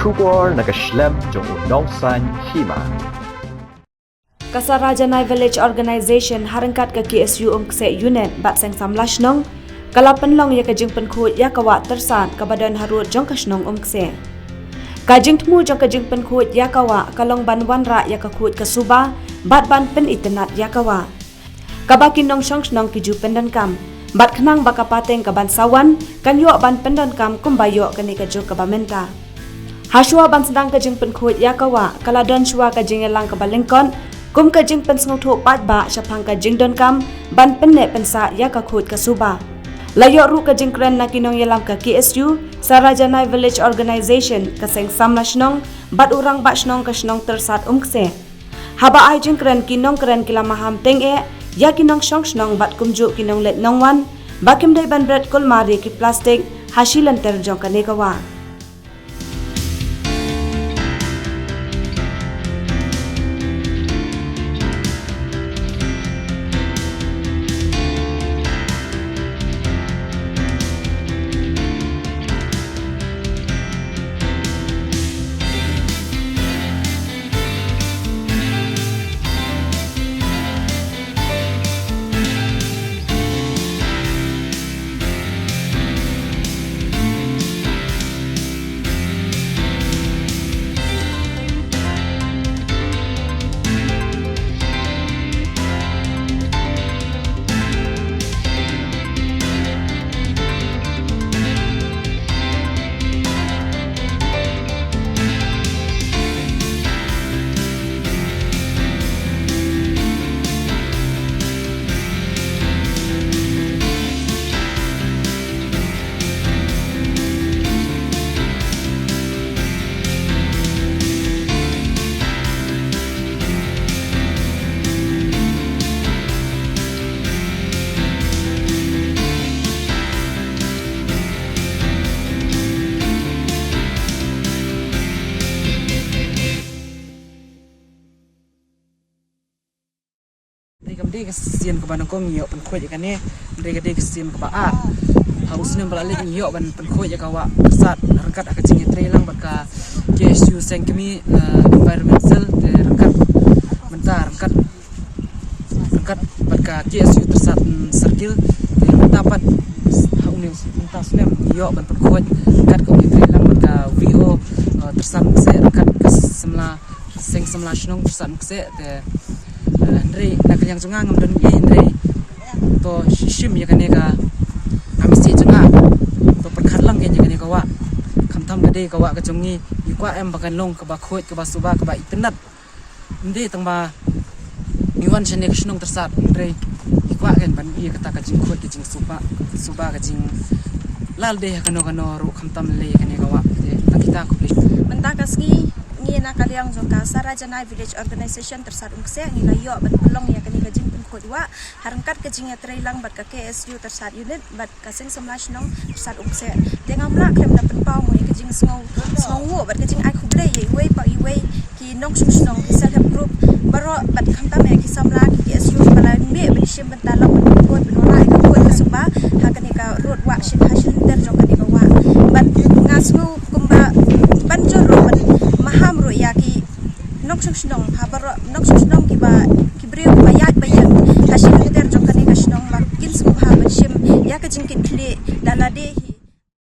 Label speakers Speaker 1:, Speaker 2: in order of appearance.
Speaker 1: Shubor nakaslem jong unongsan hima.
Speaker 2: Kasarajanai Village Organization harangkat ke KSU kse unit bat seng samlash nong kalapan long ya kajing penkhut ya kawa tersan kabadan harut jong kasnong kse. Kajing temu jong kajing penkhut ya kawa kalong ban wanra ya kakhut kasuba bat ban pen itenat ya kawa. Kabakin nong shong snong kiju pendan kam bat kenang bakapateng kaban sawan kan yo ban pendan kam kumbayo kani kaju kabamenta. Haswa ban sedang kajing penkhut ya kawa kaladon shwa kajing elang kabalengkon kum kajing pensngau thok pat ba syapang kajing don kam ban penne pensa ya kakhut kasuba layok ru kajing kren na kinong yelam ka KSU Sarajanai Village Organization kaseng samlashnong bat urang ba shnong kasnong tersat kse haba ai jing kren kinong kren kilamaham teng ya kinong shong shnong bat kumju kinong let nongwan bakim dai ban bread kol mari ki plastic hasilan ter jong kanekawa.
Speaker 3: Dia kesian ke bandang kom yok penkhut ya kan dia kesian ke baat harusnya balik yok ban penkhut ya kawa kesat rengkat akacing tre lang baka KSU sengkemi environmental rengkat bentar rengkat baka KSU tersat circle dapat unis mentasnya yok ban penkhut rengkat ko tre lang baka VO tersat se rengkat semla seng semla shnong tersat se Andre nak yang sungang ngam ye Andre to shim ya kaneka amisi junga to perkhatlang ke ya kaneka wa khamtham gade ka wa ka chungi ikwa em bakan long ka ba khoi ka ba suba ka ba itnat inde tangba niwan chene kshnong tersat Andre ikwa kan ban ye kata ka jing khoi ka jing suba ka jing lal de kano ru khamtham le kaneka wa kita ko
Speaker 4: mentaskaski na kaliang joka Sarajanai Village Organization tersat kse ngi layo ban pelong ya kani kajing penkhut wa harangkat kajing ya trailang bat ka KSU tersat unit bat kaseng semlash nong tersat kse dengamla krem na penpau mo ya kajing sngo wo bat kajing ai khuble ye wei pa i wei ki nong snong ki self help group baro bat khamta me ki samla ki KSU bala me ban shim ban talong ban khut ban ora ai khut ka suba ha kani ka road wa shin hasil ter jong kani ka wa bat ngasngo kumba ban joro ban maham ro ya ki nok snong habar nok snong ki ba ki bre ba ya ba ya hasil ter jong kani ka snong ba kin su ha ba shim ya ka jing ki kle